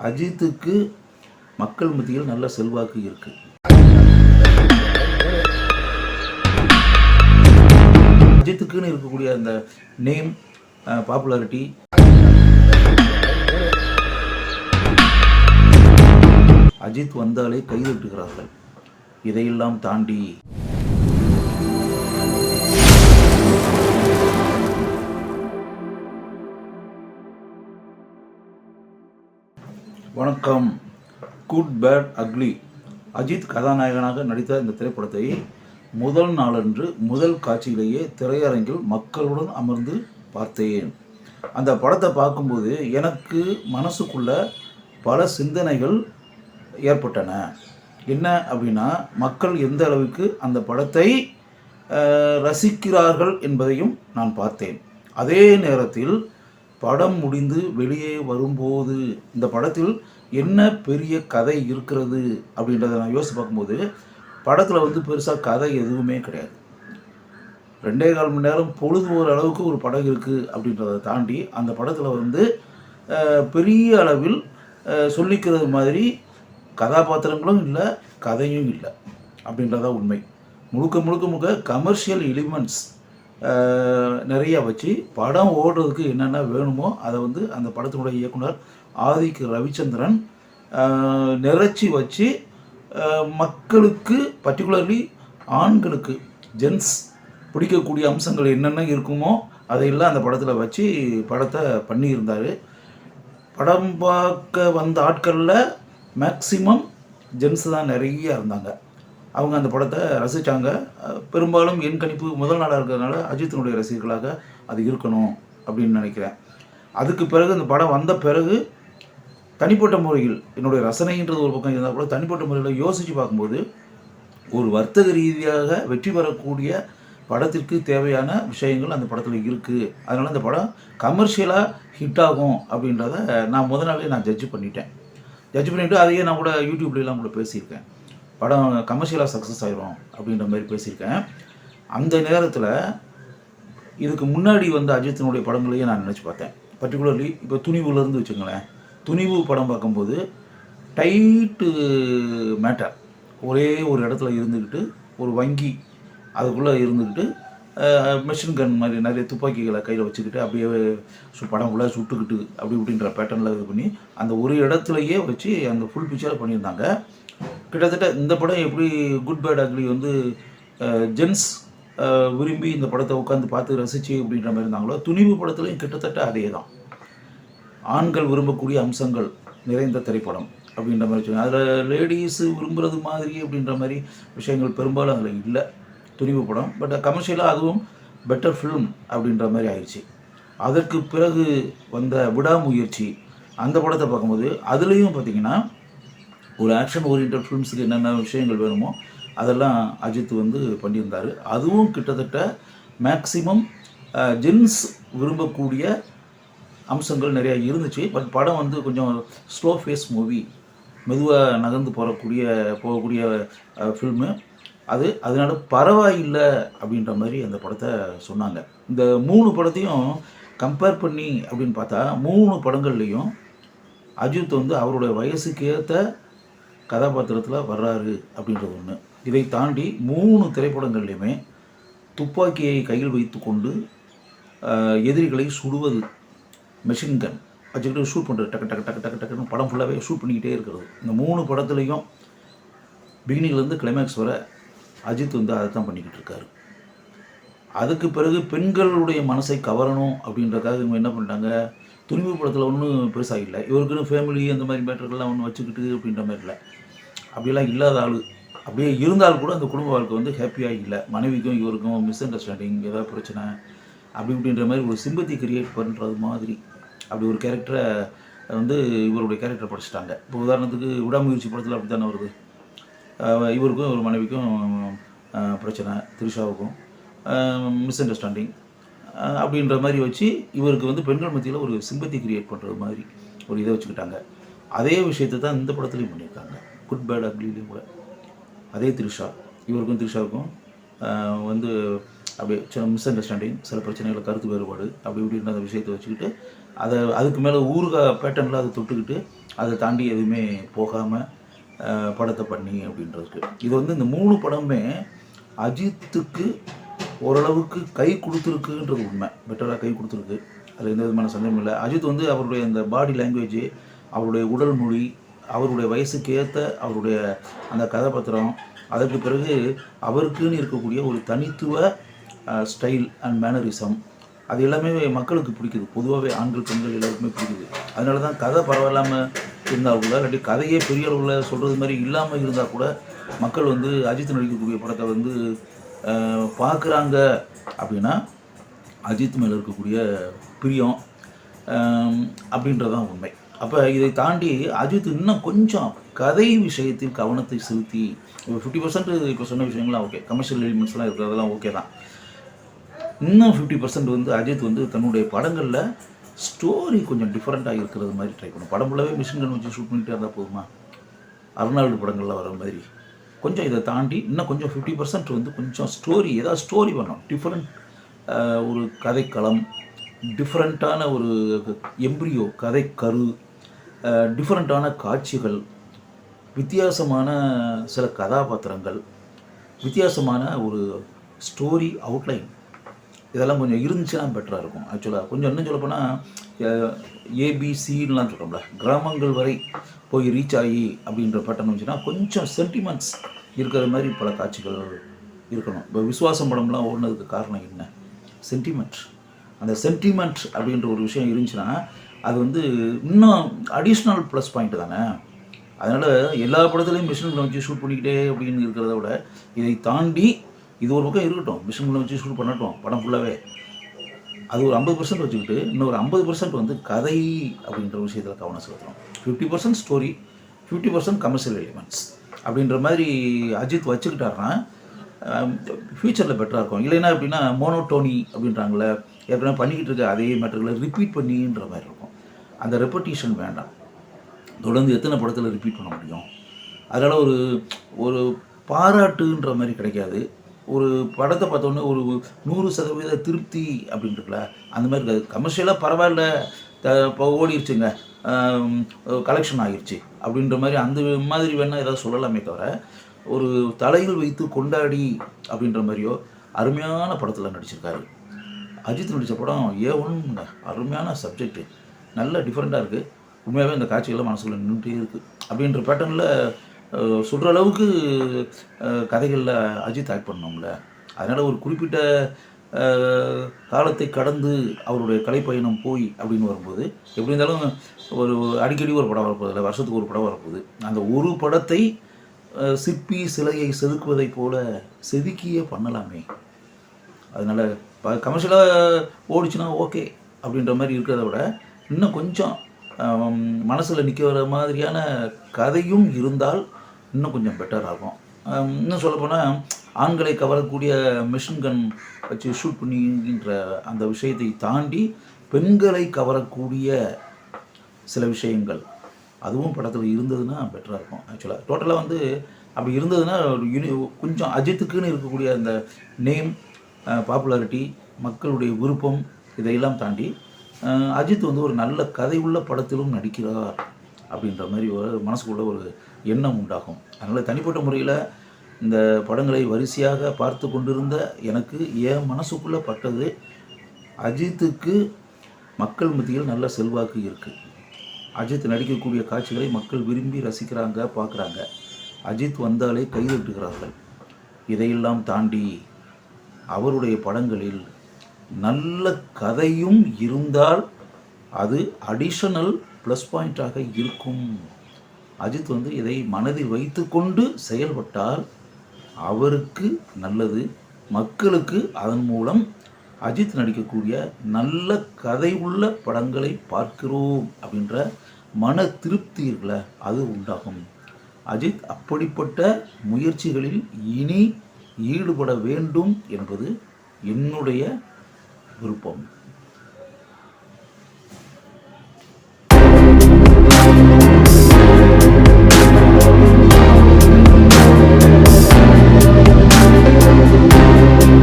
அஜித்துக்கு மக்கள் மத்தியில் நல்ல செல்வாக்கு இருக்குது. அஜித்துக்குன்னு இருக்கக்கூடிய அந்த நேம், பாப்புலாரிட்டி, அஜித் வந்தாலே கைதட்டுகிறார்கள். இதையெல்லாம் தாண்டி வணக்கம். குட் பேட் அக்லி அஜித் கதாநாயகனாக நடித்த இந்த திரைப்படத்தை முதல் நாளன்று முதல் காட்சியிலேயே திரையரங்கில் மக்களுடன் அமர்ந்து பார்த்தேன். அந்த படத்தை பார்க்கும்போது எனக்கு மனசுக்குள்ள பல சிந்தனைகள் ஏற்பட்டன. என்ன அப்படின்னா, மக்கள் எந்த அளவுக்கு அந்த படத்தை ரசிக்கிறார்கள் என்பதையும் நான் பார்த்தேன். அதே நேரத்தில் படம் முடிந்து வெளியே வரும்போது இந்த படத்தில் என்ன பெரிய கதை இருக்கிறது அப்படின்றத நான் யோசித்து பார்க்கும்போது படத்தில் பெருசாக கதை எதுவுமே கிடையாது. 2.25 மணி நேரம் பொழுது ஒரு அளவுக்கு ஒரு படம் இருக்குது அப்படின்றத தாண்டி அந்த படத்தில் பெரிய அளவில் சொல்லிக்கிறது மாதிரி கதாபாத்திரங்களும் இல்லை, கதையும் இல்லை அப்படின்றதான் உண்மை. முழுக்க கமர்ஷியல் எலிமெண்ட்ஸ் நிறையா வச்சு படம் ஓடுறதுக்கு என்னென்ன வேணுமோ அதை அந்த படத்தினுடைய இயக்குனர் ஆதிக் ரவிச்சந்திரன் நிறைச்சி வச்சு மக்களுக்கு, பர்டிகுலர்லி ஆண்களுக்கு, ஜென்ஸ் பிடிக்கக்கூடிய அம்சங்கள் என்னென்ன இருக்குமோ அதையெல்லாம் அந்த படத்தில் வச்சு படத்தை பண்ணியிருந்தார். படம் பார்க்க வந்த ஆட்களில் மேக்சிமம் ஜென்ஸ் தான் நிறைய இருந்தாங்க. அவங்க அந்த படத்தை ரசித்தாங்க. பெரும்பாலும் என் கணிப்பு முதல் நாளாக இருக்கிறதுனால அஜித்தினுடைய ரசிகர்களாக அது இருக்கணும் அப்படின்னு நினைக்கிறேன். அதுக்கு பிறகு இந்த படம் வந்த பிறகு தனிப்பட்ட முறையில் என்னுடைய ரசனைன்றது ஒரு பக்கம் இருந்தால் கூட தனிப்பட்ட முறையில் யோசித்து பார்க்கும்போது ஒரு வர்த்தக ரீதியாக வெற்றி பெறக்கூடிய படத்திற்கு தேவையான விஷயங்கள் அந்த படத்தில் இருக்குது. அதனால் அந்த படம் கமர்ஷியலாக ஹிட் ஆகும் அப்படின்றத நான் முதல் நாளே நான் ஜட்ஜ் பண்ணிவிட்டு அதையே நான் கூட யூடியூப்லாம் கூட பேசியிருக்கேன். படம் கமர்ஷியலாக சக்ஸஸ் ஆகிரும் அப்படின்ற மாதிரி பேசியிருக்கேன். அந்த நேரத்தில் இதுக்கு முன்னாடி அஜித்தினுடைய படங்களையே நான் நினச்சி பார்த்தேன். பர்டிகுலர்லி இப்போ துணிவுலேருந்து வச்சுங்களேன். துணிவு படம் பார்க்கும்போது டைட்டு மேட்டர், ஒரே ஒரு இடத்துல இருந்துக்கிட்டு ஒரு வங்கி அதுக்குள்ளே இருந்துக்கிட்டு மெஷின் கன் மாதிரி நிறைய துப்பாக்கிகளை கையில் வச்சுக்கிட்டு அப்படியே படம் ஃபுல்லாக சுட்டுக்கிட்டு அப்படி இப்படின்ற பேட்டர்னில் இது பண்ணி அந்த ஒரு இடத்துலையே வச்சு அந்த ஃபுல் பிக்சரை பண்ணியிருந்தாங்க. கிட்டத்தட்ட இந்த படம் எப்படி குட் பேட் அக்லி ஜென்ஸ் விரும்பி இந்த படத்தை உட்காந்து பார்த்து ரசித்து அப்படின்ற மாதிரி இருந்தாங்களோ, துணிவு படத்துலையும் கிட்டத்தட்ட அதே தான். ஆண்கள் விரும்பக்கூடிய அம்சங்கள் நிறைந்த திரைப்படம் அப்படின்ற மாதிரி வச்சுக்கோங்க. அதில் லேடிஸு விரும்புகிறது மாதிரி அப்படின்ற மாதிரி விஷயங்கள் பெரும்பாலும் அதில் இல்லை துணிவு படம். பட் கமர்ஷியலாக அதுவும் பெட்டர் ஃபிலிம் அப்படின்ற மாதிரி ஆயிடுச்சு. அதற்கு பிறகு வந்த விடாமுயற்சி அந்த படத்தை பார்க்கும்போது அதுலேயும் பார்த்திங்கன்னா ஒரு ஆக்ஷன் ஓரியன்ட் ஃபிலிம்ஸுக்கு என்னென்ன விஷயங்கள் வேணுமோ அதெல்லாம் அஜித் பண்ணியிருந்தார். அதுவும் கிட்டத்தட்ட மேக்சிமம் ஜென்ஸ் விரும்பக்கூடிய அம்சங்கள் நிறையா இருந்துச்சு. பட் படம் கொஞ்சம் ஸ்லோ ஃபேஸ் மூவி, மெதுவாக நகர்ந்து போகக்கூடிய ஃபில்மு அது. அதனால பரவாயில்லை அப்படின்ற மாதிரி அந்த படத்தை சொன்னாங்க. இந்த 3 படத்தையும் கம்பேர் பண்ணி அப்படின்னு பார்த்தா 3 படங்கள்லேயும் அஜித் அவருடைய வயசுக்கு ஏற்ற கதாபாத்திரத்தில் வர்றாரு அப்படின்றது ஒன்று. இதை தாண்டி 3 திரைப்படங்கள்லையுமே துப்பாக்கியை கையில் வைத்து கொண்டு எதிரிகளை சுடுவது, மெஷின் கன் வச்சுக்கிட்டு ஷூட் பண்ணுறது, டக்கு டக்கு டக்கு டக்கு டக்குன்னு படம் ஃபுல்லாகவே ஷூட் பண்ணிக்கிட்டே இருக்கிறது. இந்த 3 படத்துலையும் பிகினிங்லேருந்து கிளைமேக்ஸ் வர அஜித் அதை தான் பண்ணிக்கிட்டு இருக்காரு. அதுக்கு பிறகு பெண்களுடைய மனசை கவரணும் அப்படின்றக்காக இவங்க என்ன பண்ணிட்டாங்க, துணிவு படத்தில் ஒன்றும் பெருசாக இல்லை, இவருக்குன்னு ஃபேமிலி அந்த மாதிரி மேட்டர்கள்லாம் ஒன்று வச்சுக்கிட்டு அப்படின்ற மாதிரி இல்லை. அப்படிலாம் இல்லாத ஆள். அப்படியே இருந்தால் கூட அந்த குடும்ப வாழ்க்கை ஹாப்பியாக இல்லை. மனைவிக்கும் இவருக்கும் மிஸ் அண்டர்ஸ்டாண்டிங், ஏதாவது பிரச்சனை அப்படி இப்படின்ற மாதிரி ஒரு சிம்பத்தி கிரியேட் பண்ணுறது மாதிரி அப்படி ஒரு கேரக்டரை இவருடைய கேரக்டரை படிச்சுட்டாங்க. இப்போ உதாரணத்துக்கு விடாமுயற்சி படத்தில் அப்படி தானே வருது. இவருக்கும் ஒரு மனைவிக்கும் பிரச்சனை, திரிஷாவுக்கும் மிஸ் அண்டர்ஸ்டாண்டிங் அப்படின்ற மாதிரி வச்சு இவருக்கு பெண்கள் மத்தியில் ஒரு சிம்பத்தி கிரியேட் பண்ணுறது மாதிரி ஒரு இதை வச்சுக்கிட்டாங்க. அதே விஷயத்தை தான் இந்த படத்துலையும் பண்ணியிருக்காங்க. குட் பேட் அக்லிலையும் கூட அதே திரிஷா, இவருக்கும் திரிஷாவுக்கும் அப்படியே சில மிஸ் அண்டர்ஸ்டாண்டிங், சில பிரச்சனைகளை, கருத்து வேறுபாடு அப்படி இப்படின்ற அந்த விஷயத்தை வச்சுக்கிட்டு அதுக்கு மேலே ஊறுகாய் பேட்டர்னில் அதை தொட்டுக்கிட்டு அதை தாண்டி எதுவுமே போகாமல் படத்தை பண்ணி அப்படின்றதுக்கு இது வந்து இந்த 3 படமுமே அஜித்துக்கு ஓரளவுக்கு கை கொடுத்துருக்குன்றது உண்மை. பெட்டராக கை கொடுத்துருக்கு, அது எந்த விதமான சந்தேகமும் இல்லை. அஜித் வந்து அவருடைய அந்த பாடி லாங்குவேஜ், அவருடைய உடல் மொழி, அவருடைய வயசுக்கு ஏற்ற அவருடைய அந்த கதாபாத்திரம், அதற்கு பிறகு அவருக்குன்னு இருக்கக்கூடிய ஒரு தனித்துவ ஸ்டைல் அண்ட் மேனரிசம், அது எல்லாமே மக்களுக்கு பிடிக்குது. பொதுவாகவே ஆண்கள் பெண்கள் எல்லாருக்குமே பிடிக்குது. அதனால தான் கதை பரவாயில்லாமல் இருந்தால் கூட, இல்லாட்டி கதையே பெரிய அளவில் சொல்கிறது மாதிரி இல்லாமல் இருந்தால் கூட மக்கள் வந்து அஜித் நடிக்கக்கூடிய படத்தை வந்து பார்க்குறாங்க. அப்படின்னா அஜித் மேலே இருக்கக்கூடிய பிரியம் அப்படின்றதான் உண்மை. அப்போ இதை தாண்டி அஜித் இன்னும் கொஞ்சம் கதை விஷயத்தில் கவனத்தை செலுத்தி, இப்போ 50% இப்போ சொன்ன விஷயங்கள்லாம் ஓகே, கமர்ஷியல் எலிமெண்ட்ஸ்லாம் இருக்கிறதெல்லாம் ஓகே தான். இன்னும் 50% வந்து அஜித் வந்து தன்னுடைய படங்களில் ஸ்டோரி கொஞ்சம் டிஃப்ரெண்ட்டாக இருக்கிறது மாதிரி ட்ரை பண்ணும். படம் ஃபுல்லாகவே மிஷின் கன் வச்சு ஷூட் பண்ணிகிட்டே இருந்தால் போதுமா? அருணாடு படங்களில் வர மாதிரி கொஞ்சம் இதை தாண்டி இன்னும் கொஞ்சம் 50% வந்து கொஞ்சம் ஸ்டோரி, ஏதாவது ஸ்டோரி பண்ணணும். டிஃப்ரெண்ட் ஒரு கதைக்களம், டிஃப்ரெண்ட்டான ஒரு எம்ப்ரியோ கதைக்கரு, டிஃப்ரெண்ட்டான காட்சிகள், வித்தியாசமான சில கதாபாத்திரங்கள், வித்தியாசமான ஒரு ஸ்டோரி அவுட்லைன், இதெல்லாம் கொஞ்சம் இருந்துச்சுன்னா பெட்டராக இருக்கும். ஆக்சுவலாக கொஞ்சம் இன்னும் சொல்லப்போனால் ஏபிசின்லாம் சொல்கிறோம்ல, கிராமங்கள் வரை போய் ரீச் ஆகி அப்படின்ற பேட்டர்ன் வந்துச்சுன்னா கொஞ்சம் சென்டிமெண்ட்ஸ் இருக்கிற மாதிரி பல காட்சிகள் இருக்கணும். இப்போ விஸ்வாசம் படம்லாம் ஓடுனதுக்கு காரணம் என்ன? சென்டிமெண்ட். அந்த சென்டிமெண்ட் அப்படின்ற ஒரு விஷயம் இருந்துச்சுன்னா அது வந்து இன்னும் அடிஷ்னல் ப்ளஸ் பாயிண்ட் தானே. அதனால் எல்லா படத்துலையும் மிஷின்களை வச்சு ஷூட் பண்ணிக்கிட்டே அப்படின்னு இருக்கிறத விட இதை தாண்டி இது ஒரு பக்கம் இருக்கட்டும், மிஷின்களை வச்சு ஷூட் பண்ணட்டும் படம் ஃபுல்லாகவே, அது ஒரு 50% வச்சுக்கிட்டு இன்னொரு 50% வந்து கதை அப்படின்ற விஷயத்தில் கவனம் செலுத்தணும். 50% ஸ்டோரி, 50% கமர்ஷியல் எலிமெண்ட்ஸ் அப்படின்ற மாதிரி அஜித் வச்சுக்கிட்டாருன்னா ஃப்யூச்சரில் பெட்டராக இருக்கும். இல்லைன்னா எப்படின்னா மோனோடோனி அப்படின்றாங்களே, ஏற்கனவே பண்ணிக்கிட்டு இருக்க அதே மேட்டர்களை ரிப்பீட் பண்ணின்ற மாதிரி இருக்கும். அந்த ரெப்படீஷன் வேண்டாம். தொடர்ந்து எத்தனை படத்தில் ரிப்பீட் பண்ண முடியும்? அதனால் ஒரு ஒரு பாராட்டுன்ற மாதிரி கிடைக்காது. ஒரு படத்தை பார்த்தோன்னே ஒரு 100% திருப்தி அப்படின்ட்டுருக்குல, அந்த மாதிரி இருக்காது. கமர்ஷியலாக பரவாயில்ல, இப்போ ஓடிடுச்சுங்க, கலெக்ஷன் ஆகிடுச்சு அப்படின்ற மாதிரி அந்த மாதிரி வேணால் ஏதாவது சொல்லலாமே தவிர, ஒரு தலையில் வைத்து கொண்டாடி அப்படின்ற மாதிரியோ அருமையான படத்தில் நடிச்சிருக்காரு. அஜித் நடித்த படம் A1ங்க, அருமையான சப்ஜெக்டு, நல்ல டிஃப்ரெண்ட்டாக இருக்குது. உண்மையாகவே இந்த காட்சிகள்லாம் மனசுக்குள்ளே நின்றுட்டே இருக்குது அப்படின்ற பேட்டர்னில் சொல்கிற அளவுக்கு கதைகளில் அஜித் ஆக்ட் பண்ணோம்ல. அதனால் ஒரு குறிப்பிட்ட காலத்தை கடந்து அவருடைய கலைப்பயணம் போய் அப்படின்னு வரும்போது எப்படி இருந்தாலும் ஒரு அடிக்கடி ஒரு படம் வரப்போதில்லை, வருஷத்துக்கு ஒரு படம் வரப்போகுது. அந்த ஒரு படத்தை சிற்பி சிலையை செதுக்குவதைப் போல செதுக்கியே பண்ணலாமே. அதனால் கமர்ஷியலாக ஓடிச்சுன்னா ஓகே அப்படின்ற மாதிரி இருக்கிறத விட இன்னும் கொஞ்சம் மனசில் நிற்கிற மாதிரியான கதையும் இருந்தால் இன்னும் கொஞ்சம் பெட்டர் ஆகும். இன்னும் சொல்லப்போனால் ஆண்களை கவரக்கூடிய மிஷின் கன் வச்சு ஷூட் பண்ணின்ற அந்த விஷயத்தை தாண்டி பெண்களை கவரக்கூடிய சில விஷயங்கள் அதுவும் படத்தில் இருந்ததுன்னா பெட்டராக இருக்கும். ஆக்சுவலாக டோட்டலாக வந்து அப்படி இருந்ததுன்னா கொஞ்சம் அஜித்துக்குன்னு இருக்கக்கூடிய அந்த நேம், பாப்புலாரிட்டி, மக்களுடைய விருப்பம், இதையெல்லாம் தாண்டி அஜித் வந்து ஒரு நல்ல கதை உள்ள படத்திலும் நடிக்கிறார் அப்படின்ற மாதிரி ஒரு மனசுக்குள்ள ஒரு எண்ணம் உண்டாகும். அதனால் தனிப்பட்ட முறையில் இந்த படங்களை வரிசையாக பார்த்து கொண்டிருந்த எனக்கு என் மனசுக்குள்ளே பட்டது, அஜித்துக்கு மக்கள் மத்தியில் நல்ல செல்வாக்கு இருக்குது. அஜித் நடிக்கக்கூடிய காட்சிகளை மக்கள் விரும்பி ரசிக்கிறாங்க, பார்க்குறாங்க. அஜித் வந்தாலே கைதட்டுகிறார்கள். இதையெல்லாம் தாண்டி அவருடைய படங்களில் நல்ல கதையும் இருந்தால் அது அடிஷனல் ப்ளஸ் பாயிண்ட்டாக இருக்கும். அஜித் வந்து இதை மனதில் வைத்து கொண்டு செயல்பட்டால் அவருக்கு நல்லது, மக்களுக்கு அதன் மூலம் அஜித் நடிக்கக்கூடிய நல்ல கதை உள்ள படங்களை பார்க்கிறோம் அப்படின்ற மன திருப்தி இருக்குல்ல, அது உண்டாகும். அஜித் அப்படிப்பட்ட முயற்சிகளில் இனி ஈடுபட வேண்டும் என்பது என்னுடைய விருப்பம்.